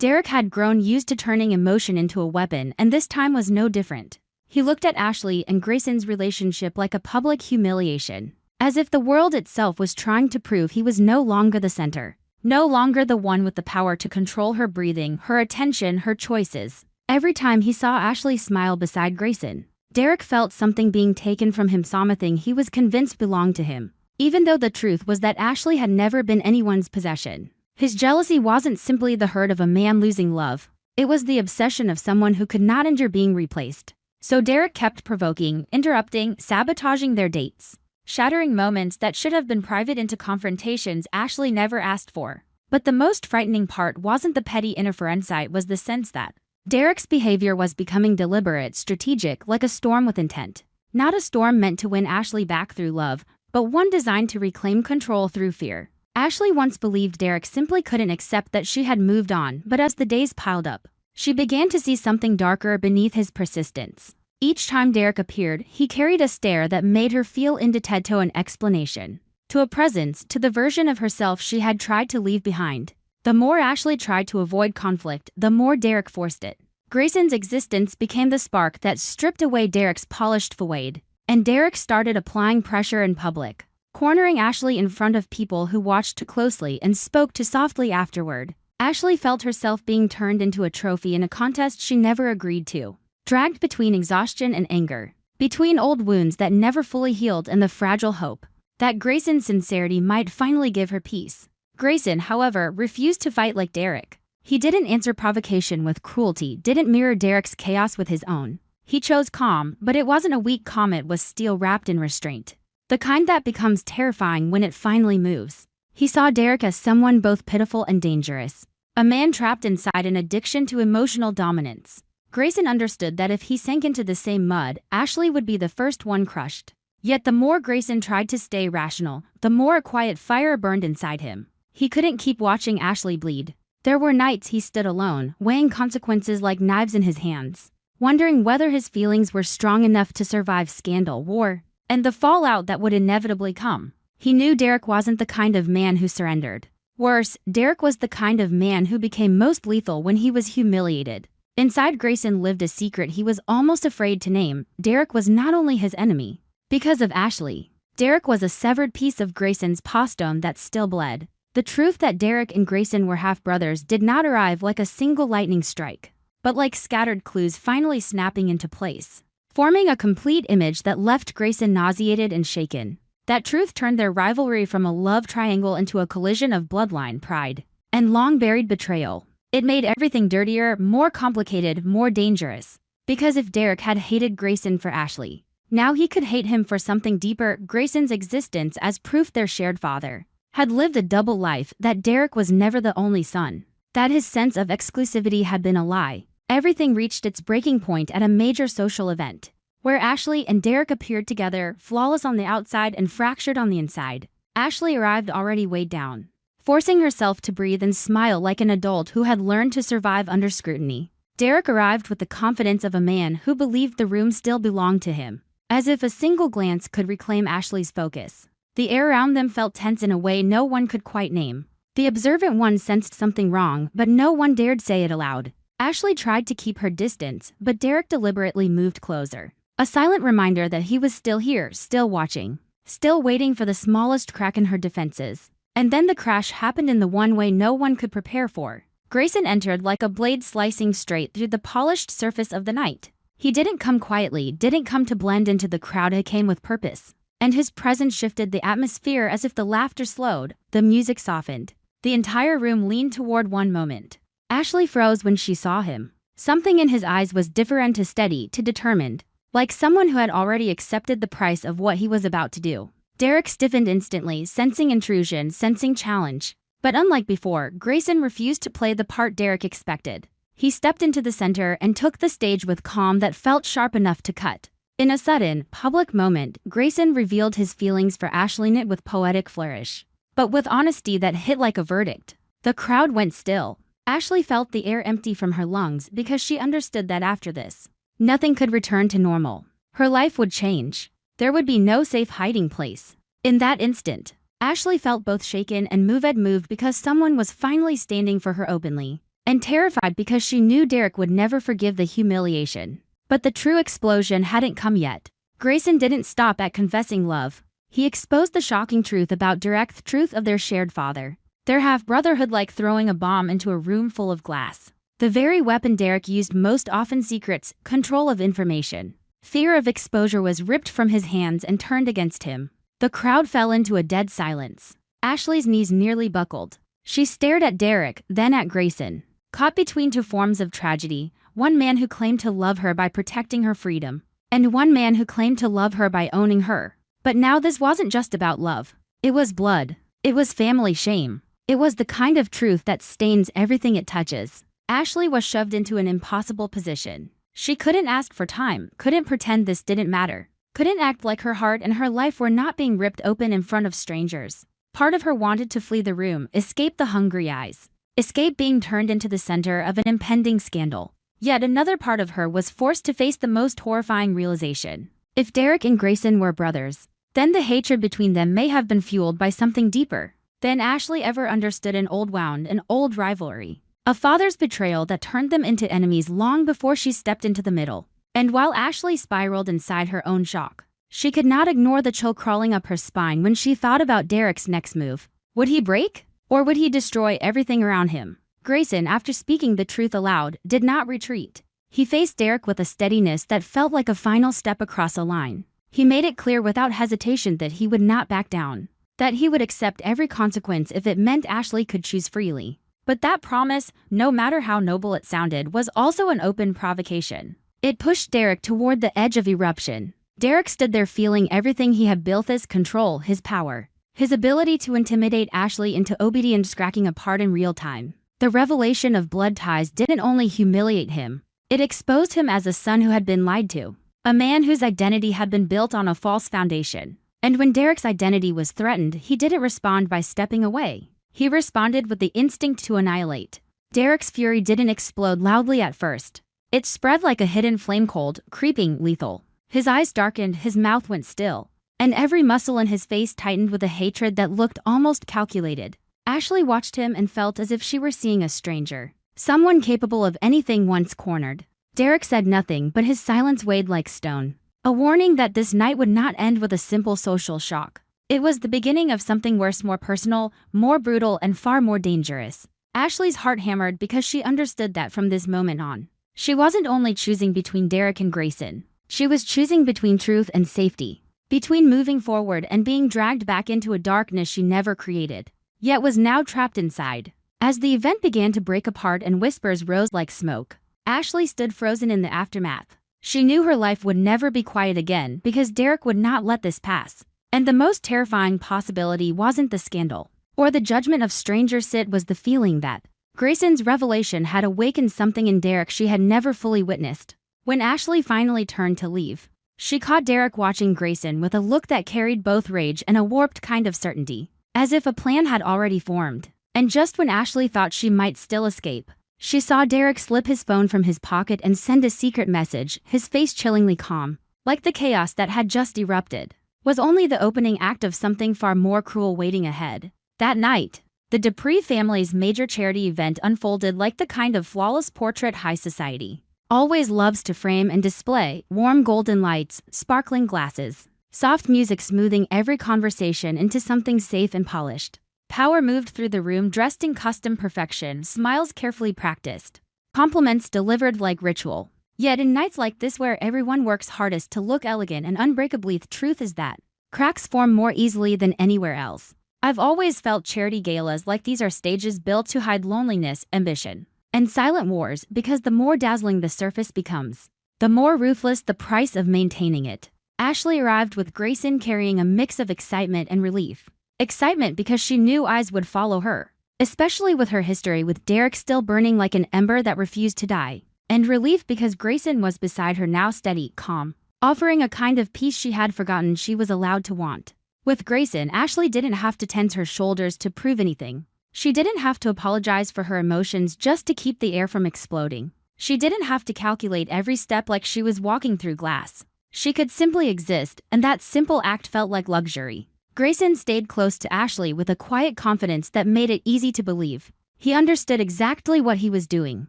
Derek had grown used to turning emotion into a weapon, and this time was no different. He looked at Ashley and Grayson's relationship like a public humiliation, as if the world itself was trying to prove he was no longer the center, no longer the one with the power to control her breathing, her attention, her choices. Every time he saw Ashley smile beside Grayson, Derek felt something being taken from him, something he was convinced belonged to him, even though the truth was that Ashley had never been anyone's possession. His jealousy wasn't simply the hurt of a man losing love, it was the obsession of someone who could not endure being replaced. So Derek kept provoking, interrupting, sabotaging their dates, shattering moments that should have been private into confrontations Ashley never asked for. But the most frightening part wasn't the petty interference, it was the sense that Derek's behavior was becoming deliberate, strategic, like a storm with intent. Not a storm meant to win Ashley back through love, but one designed to reclaim control through fear. Ashley once believed Derek simply couldn't accept that she had moved on, but as the days piled up, she began to see something darker beneath his persistence. Each time Derek appeared, he carried a stare that made her feel indebted to an explanation, to a presence, to the version of herself she had tried to leave behind. The more Ashley tried to avoid conflict, the more Derek forced it. Grayson's existence became the spark that stripped away Derek's polished facade, and Derek started applying pressure in public, cornering Ashley in front of people who watched too closely and spoke too softly afterward. Ashley felt herself being turned into a trophy in a contest she never agreed to, dragged between exhaustion and anger, between old wounds that never fully healed and the fragile hope that Grayson's sincerity might finally give her peace. Grayson, however, refused to fight like Derek. He didn't answer provocation with cruelty, didn't mirror Derek's chaos with his own. He chose calm, but it wasn't a weak calm, it was steel wrapped in restraint. The kind that becomes terrifying when it finally moves. He saw Derek as someone both pitiful and dangerous, a man trapped inside an addiction to emotional dominance. Grayson understood that if he sank into the same mud, Ashley would be the first one crushed. Yet the more Grayson tried to stay rational, the more a quiet fire burned inside him. He couldn't keep watching Ashley bleed. There were nights he stood alone, weighing consequences like knives in his hands, wondering whether his feelings were strong enough to survive scandal, war, and the fallout that would inevitably come. He knew Derek wasn't the kind of man who surrendered. Worse, Derek was the kind of man who became most lethal when he was humiliated. Inside Grayson lived a secret he was almost afraid to name. Derek was not only his enemy because of Ashley. Derek was a severed piece of Grayson's postone that still bled. The truth that Derek and Grayson were half-brothers did not arrive like a single lightning strike, but like scattered clues finally snapping into place, forming a complete image that left Grayson nauseated and shaken. That truth turned their rivalry from a love triangle into a collision of bloodline, pride, and long-buried betrayal. It made everything dirtier, more complicated, more dangerous. Because if Derek had hated Grayson for Ashley, now he could hate him for something deeper. Grayson's existence as proof their shared father had lived a double life, that Derek was never the only son, that his sense of exclusivity had been a lie. Everything reached its breaking point at a major social event, where Ashley and Derek appeared together, flawless on the outside and fractured on the inside. Ashley arrived already weighed down, forcing herself to breathe and smile like an adult who had learned to survive under scrutiny. Derek arrived with the confidence of a man who believed the room still belonged to him, as if a single glance could reclaim Ashley's focus. The air around them felt tense in a way no one could quite name. The observant one sensed something wrong, but no one dared say it aloud. Ashley tried to keep her distance, but Derek deliberately moved closer. A silent reminder that he was still here, still watching, still waiting for the smallest crack in her defenses. And then the crash happened in the one way no one could prepare for. Grayson entered like a blade slicing straight through the polished surface of the night. He didn't come quietly, didn't come to blend into the crowd, he came with purpose. And his presence shifted the atmosphere as if the laughter slowed, the music softened. The entire room leaned toward one moment. Ashley froze when she saw him. Something in his eyes was different, to steady, to determined, like someone who had already accepted the price of what he was about to do. Derek stiffened instantly, sensing intrusion, sensing challenge. But unlike before, Grayson refused to play the part Derek expected. He stepped into the center and took the stage with calm that felt sharp enough to cut. In a sudden, public moment, Grayson revealed his feelings for Ashley, not with poetic flourish, but with honesty that hit like a verdict. The crowd went still. Ashley felt the air empty from her lungs because she understood that after this, nothing could return to normal. Her life would change. There would be no safe hiding place. In that instant, Ashley felt both shaken and moved because someone was finally standing for her openly. and terrified because she knew Derek would never forgive the humiliation. But the true explosion hadn't come yet. Grayson didn't stop at confessing love. He exposed the shocking truth about direct truth of their shared father. Their half-brotherhood, like throwing a bomb into a room full of glass. The very weapon Derek used most often: secrets, control of information. Fear of exposure was ripped from his hands and turned against him. The crowd fell into a dead silence. Ashley's knees nearly buckled. She stared at Derek, then at Grayson. Caught between two forms of tragedy, one man who claimed to love her by protecting her freedom, and one man who claimed to love her by owning her. But now this wasn't just about love. It was blood. It was family shame. It was the kind of truth that stains everything it touches. Ashley was shoved into an impossible position. She couldn't ask for time, couldn't pretend this didn't matter, couldn't act like her heart and her life were not being ripped open in front of strangers. Part of her wanted to flee the room, escape the hungry eyes, escape being turned into the center of an impending scandal. Yet another part of her was forced to face the most horrifying realization. If Derek and Grayson were brothers, then the hatred between them may have been fueled by something deeper than Ashley ever understood: an old wound, an old rivalry. A father's betrayal that turned them into enemies long before she stepped into the middle. And while Ashley spiraled inside her own shock, she could not ignore the chill crawling up her spine when she thought about Derek's next move. Would he break? Or would he destroy everything around him? Grayson, after speaking the truth aloud, did not retreat. He faced Derek with a steadiness that felt like a final step across a line. He made it clear without hesitation that he would not back down, that he would accept every consequence if it meant Ashley could choose freely. But that promise, no matter how noble it sounded, was also an open provocation. It pushed Derek toward the edge of eruption. Derek stood there feeling everything he had built: his control, his power, his ability to intimidate Ashley into obedience cracking apart in real time. The revelation of blood ties didn't only humiliate him, it exposed him as a son who had been lied to, a man whose identity had been built on a false foundation. And when Derek's identity was threatened, he didn't respond by stepping away. He responded with the instinct to annihilate. Derek's fury didn't explode loudly at first. It spread like a hidden flame, cold, creeping, lethal. His eyes darkened, his mouth went still, and every muscle in his face tightened with a hatred that looked almost calculated. Ashley watched him and felt as if she were seeing a stranger, someone capable of anything once cornered. Derek said nothing, but his silence weighed like stone, a warning that this night would not end with a simple social shock. It was the beginning of something worse, more personal, more brutal, and far more dangerous. Ashley's heart hammered because she understood that from this moment on, she wasn't only choosing between Derek and Grayson. She was choosing between truth and safety, between moving forward and being dragged back into a darkness she never created, yet was now trapped inside. As the event began to break apart and whispers rose like smoke, Ashley stood frozen in the aftermath. She knew her life would never be quiet again because Derek would not let this pass. And the most terrifying possibility wasn't the scandal or the judgment of strangers, it was the feeling that Grayson's revelation had awakened something in Derek she had never fully witnessed. When Ashley finally turned to leave, she caught Derek watching Grayson with a look that carried both rage and a warped kind of certainty, as if a plan had already formed. And just when Ashley thought she might still escape, she saw Derek slip his phone from his pocket and send a secret message, his face chillingly calm, like the chaos that had just erupted was only the opening act of something far more cruel waiting ahead. That night, the Dupree family's major charity event unfolded like the kind of flawless portrait high society always loves to frame and display: warm golden lights, sparkling glasses, soft music smoothing every conversation into something safe and polished. Power moved through the room dressed in custom perfection, smiles carefully practiced, compliments delivered like ritual. Yet in nights like this where everyone works hardest to look elegant and unbreakably, the truth is that cracks form more easily than anywhere else. I've always felt charity galas like these are stages built to hide loneliness, ambition, and silent wars, because the more dazzling the surface becomes, the more ruthless the price of maintaining it. Ashley arrived with Grayson carrying a mix of excitement and relief. Excitement because she knew eyes would follow her, especially with her history with Derek still burning like an ember that refused to die. And relief because Grayson was beside her now, steady, calm, offering a kind of peace she had forgotten she was allowed to want. With Grayson, Ashley didn't have to tense her shoulders to prove anything. She didn't have to apologize for her emotions just to keep the air from exploding. She didn't have to calculate every step like she was walking through glass. She could simply exist, and that simple act felt like luxury. Grayson stayed close to Ashley with a quiet confidence that made it easy to believe. He understood exactly what he was doing.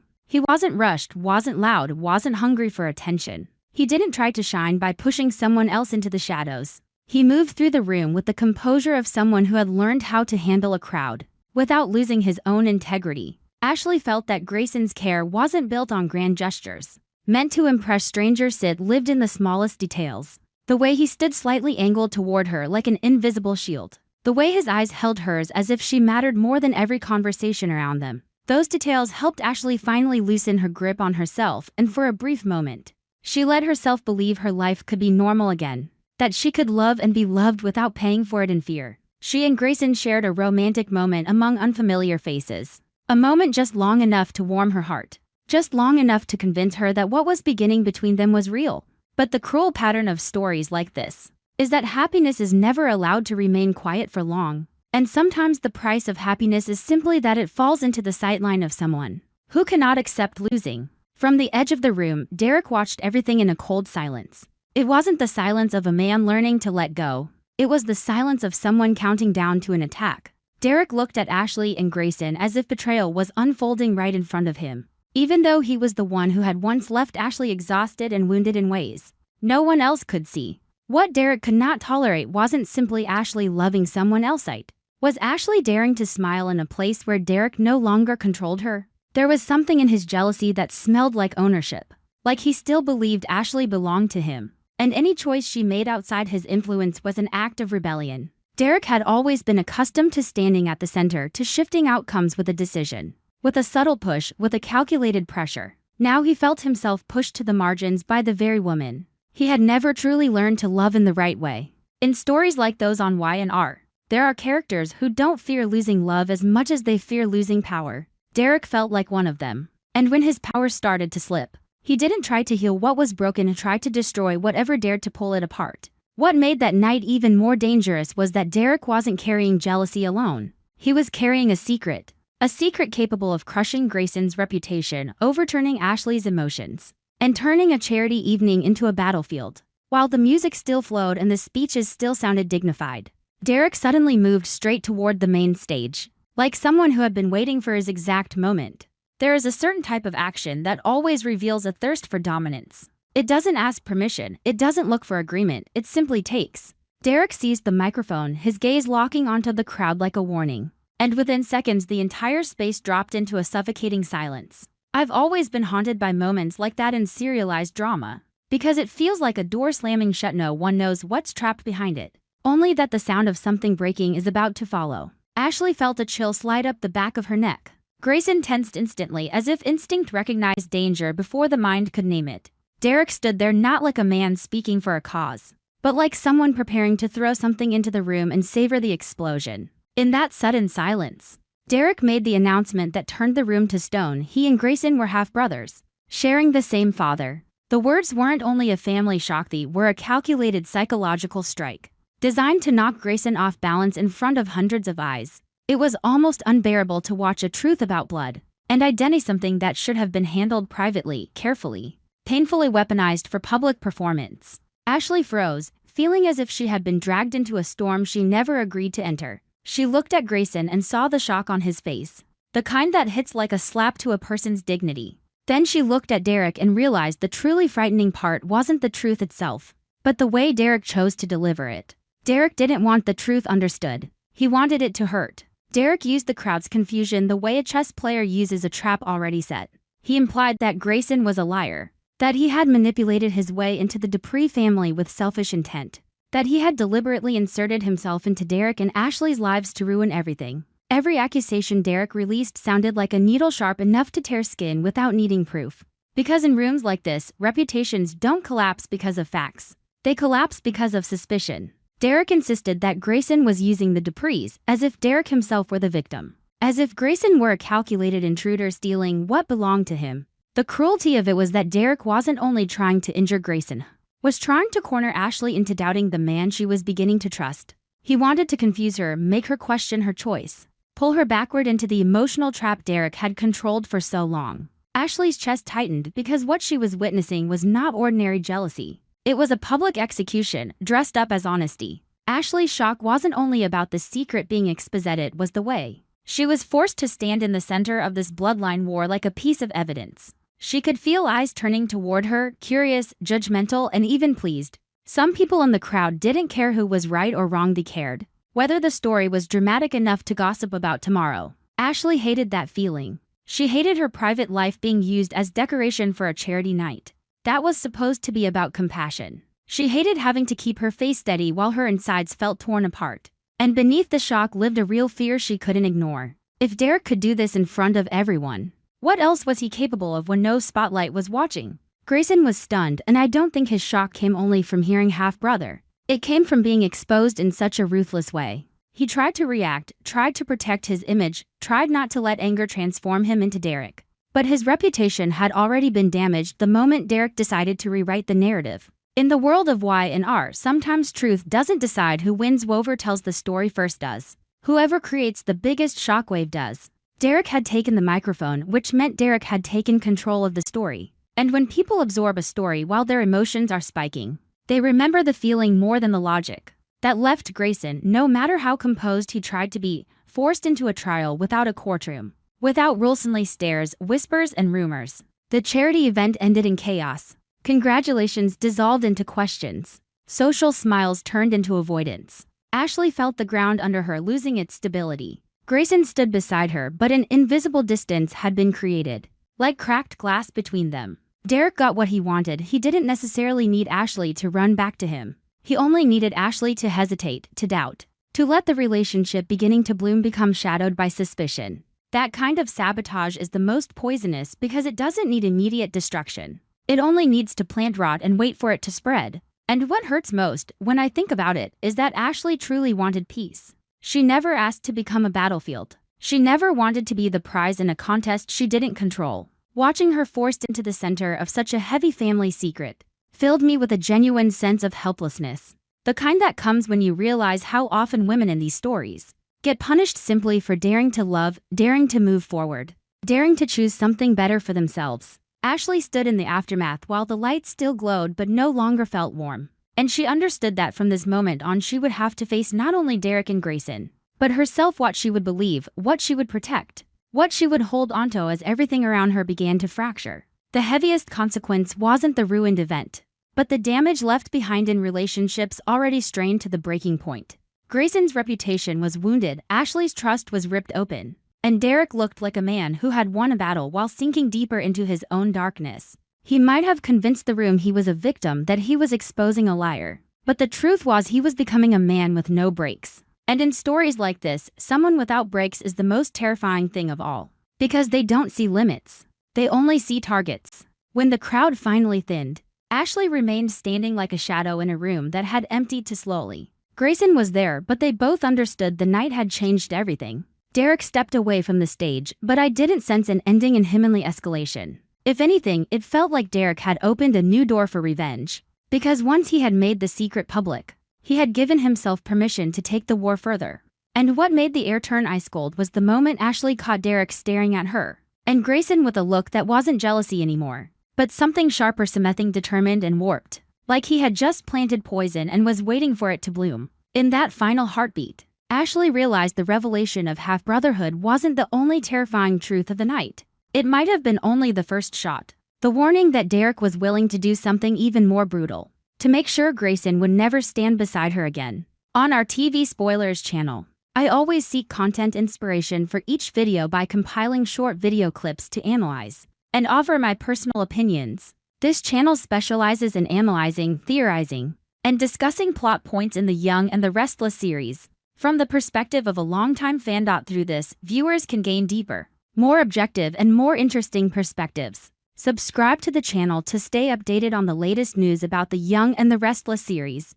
He wasn't rushed, wasn't loud, wasn't hungry for attention. He didn't try to shine by pushing someone else into the shadows. He moved through the room with the composure of someone who had learned how to handle a crowd, without losing his own integrity. Ashley felt that Grayson's care wasn't built on grand gestures, meant to impress strangers. It lived in the smallest details. The way he stood slightly angled toward her like an invisible shield. The way his eyes held hers as if she mattered more than every conversation around them. Those details helped Ashley finally loosen her grip on herself, and for a brief moment, she let herself believe her life could be normal again. That she could love and be loved without paying for it in fear. She and Grayson shared a romantic moment among unfamiliar faces. A moment just long enough to warm her heart. Just long enough to convince her that what was beginning between them was real. But the cruel pattern of stories like this is that happiness is never allowed to remain quiet for long. And sometimes the price of happiness is simply that it falls into the sightline of someone who cannot accept losing. From the edge of the room, Derek watched everything in a cold silence. It wasn't the silence of a man learning to let go. It was the silence of someone counting down to an attack. Derek looked at Ashley and Grayson as if betrayal was unfolding right in front of him. Even though he was the one who had once left Ashley exhausted and wounded in ways no one else could see. What Derek could not tolerate wasn't simply Ashley loving someone else. It was Ashley daring to smile in a place where Derek no longer controlled her. There was something in his jealousy that smelled like ownership. Like he still believed Ashley belonged to him. And any choice she made outside his influence was an act of rebellion. Derek had always been accustomed to standing at the center, to shifting outcomes with a decision. With a subtle push, with a calculated pressure. Now he felt himself pushed to the margins by the very woman he had never truly learned to love in the right way. In stories like those on Y&R, there are characters who don't fear losing love as much as they fear losing power. Derek felt like one of them. And when his power started to slip, he didn't try to heal what was broken and try to destroy whatever dared to pull it apart. What made that night even more dangerous was that Derek wasn't carrying jealousy alone. He was carrying a secret. A secret capable of crushing Grayson's reputation, overturning Ashley's emotions, and turning a charity evening into a battlefield. While the music still flowed and the speeches still sounded dignified, Derek suddenly moved straight toward the main stage, like someone who had been waiting for his exact moment. There is a certain type of action that always reveals a thirst for dominance. It doesn't ask permission, it doesn't look for agreement, it simply takes. Derek seized the microphone, his gaze locking onto the crowd like a warning. And within seconds the entire space dropped into a suffocating silence. I've always been haunted by moments like that in serialized drama. Because it feels like a door slamming shut, no one knows what's trapped behind it. Only that the sound of something breaking is about to follow. Ashley felt a chill slide up the back of her neck. Grayson tensed instantly as if instinct recognized danger before the mind could name it. Derek stood there not like a man speaking for a cause, but like someone preparing to throw something into the room and savor the explosion. In that sudden silence, Derek made the announcement that turned the room to stone. He and Grayson were half-brothers, sharing the same father. The words weren't only a family shock, they were a calculated psychological strike, designed to knock Grayson off balance in front of hundreds of eyes. It was almost unbearable to watch a truth about blood and identity, something that should have been handled privately, carefully, painfully weaponized for public performance. Ashley froze, feeling as if she had been dragged into a storm she never agreed to enter. She looked at Grayson and saw the shock on his face, the kind that hits like a slap to a person's dignity. Then she looked at Derek and realized the truly frightening part wasn't the truth itself, but the way Derek chose to deliver it. Derek didn't want the truth understood. He wanted it to hurt. Derek used the crowd's confusion the way a chess player uses a trap already set. He implied that Grayson was a liar, that he had manipulated his way into the Dupree family with selfish intent, that he had deliberately inserted himself into Derek and Ashley's lives to ruin everything. Every accusation Derek released sounded like a needle sharp enough to tear skin without needing proof. Because in rooms like this, reputations don't collapse because of facts. They collapse because of suspicion. Derek insisted that Grayson was using the Duprees, as if Derek himself were the victim. As if Grayson were a calculated intruder stealing what belonged to him. The cruelty of it was that Derek wasn't only trying to injure Grayson, was trying to corner Ashley into doubting the man she was beginning to trust. He wanted to confuse her, make her question her choice, pull her backward into the emotional trap Derek had controlled for so long. Ashley's chest tightened because what she was witnessing was not ordinary jealousy. It was a public execution, dressed up as honesty. Ashley's shock wasn't only about the secret being exposed, it was the way She was forced to stand in the center of this bloodline war like a piece of evidence. She could feel eyes turning toward her, curious, judgmental, and even pleased. Some people in the crowd didn't care who was right or wrong, they cared whether the story was dramatic enough to gossip about tomorrow. Ashley hated that feeling. She hated her private life being used as decoration for a charity night that was supposed to be about compassion. She hated having to keep her face steady while her insides felt torn apart. And beneath the shock lived a real fear she couldn't ignore. If Derek could do this in front of everyone, what else was he capable of when no spotlight was watching? Grayson was stunned, and I don't think his shock came only from hearing half-brother. It came from being exposed in such a ruthless way. He tried to react, tried to protect his image, tried not to let anger transform him into Derek. But his reputation had already been damaged the moment Derek decided to rewrite the narrative. In the world of Y&R, sometimes truth doesn't decide who wins, whoever tells the story first does. Whoever creates the biggest shockwave does. Derek had taken the microphone, which meant Derek had taken control of the story. And when people absorb a story while their emotions are spiking, they remember the feeling more than the logic. That left Grayson, no matter how composed he tried to be, forced into a trial without a courtroom. Without rules-only stares, whispers, and rumors. The charity event ended in chaos. Congratulations dissolved into questions. Social smiles turned into avoidance. Ashley felt the ground under her losing its stability. Grayson stood beside her, but an invisible distance had been created, like cracked glass between them. Derek got what he wanted. He didn't necessarily need Ashley to run back to him. He only needed Ashley to hesitate, to doubt, to let the relationship beginning to bloom become shadowed by suspicion. That kind of sabotage is the most poisonous because it doesn't need immediate destruction. It only needs to plant rot and wait for it to spread. And what hurts most, when I think about it, is that Ashley truly wanted peace. She never asked to become a battlefield. She never wanted to be the prize in a contest she didn't control. Watching her forced into the center of such a heavy family secret filled me with a genuine sense of helplessness. The kind that comes when you realize how often women in these stories get punished simply for daring to love, daring to move forward, daring to choose something better for themselves. Ashley stood in the aftermath while the light still glowed but no longer felt warm. And she understood that from this moment on she would have to face not only Derek and Grayson, but herself, what she would believe, what she would protect, what she would hold onto as everything around her began to fracture. The heaviest consequence wasn't the ruined event, but the damage left behind in relationships already strained to the breaking point. Grayson's reputation was wounded, Ashley's trust was ripped open, and Derek looked like a man who had won a battle while sinking deeper into his own darkness. He might have convinced the room he was a victim, that he was exposing a liar, but the truth was he was becoming a man with no brakes. And in stories like this, someone without brakes is the most terrifying thing of all. Because they don't see limits. They only see targets. When the crowd finally thinned, Ashley remained standing like a shadow in a room that had emptied too slowly. Grayson was there, but they both understood the night had changed everything. Derek stepped away from the stage, but I didn't sense an ending in him-only escalation. If anything, it felt like Derek had opened a new door for revenge. Because once he had made the secret public, he had given himself permission to take the war further. And what made the air turn ice cold was the moment Ashley caught Derek staring at her, and Grayson with a look that wasn't jealousy anymore, but something sharper, something determined and warped, like he had just planted poison and was waiting for it to bloom. In that final heartbeat, Ashley realized the revelation of half-brotherhood wasn't the only terrifying truth of the night. It might have been only the first shot, the warning that Derek was willing to do something even more brutal, to make sure Grayson would never stand beside her again. On our TV Spoilers channel, I always seek content inspiration for each video by compiling short video clips to analyze and offer my personal opinions. This channel specializes in analyzing, theorizing, and discussing plot points in the Young and the Restless series from the perspective of a longtime fan. Through this, viewers can gain deeper, more objective, and more interesting perspectives. Subscribe to the channel to stay updated on the latest news about the Young and the Restless series.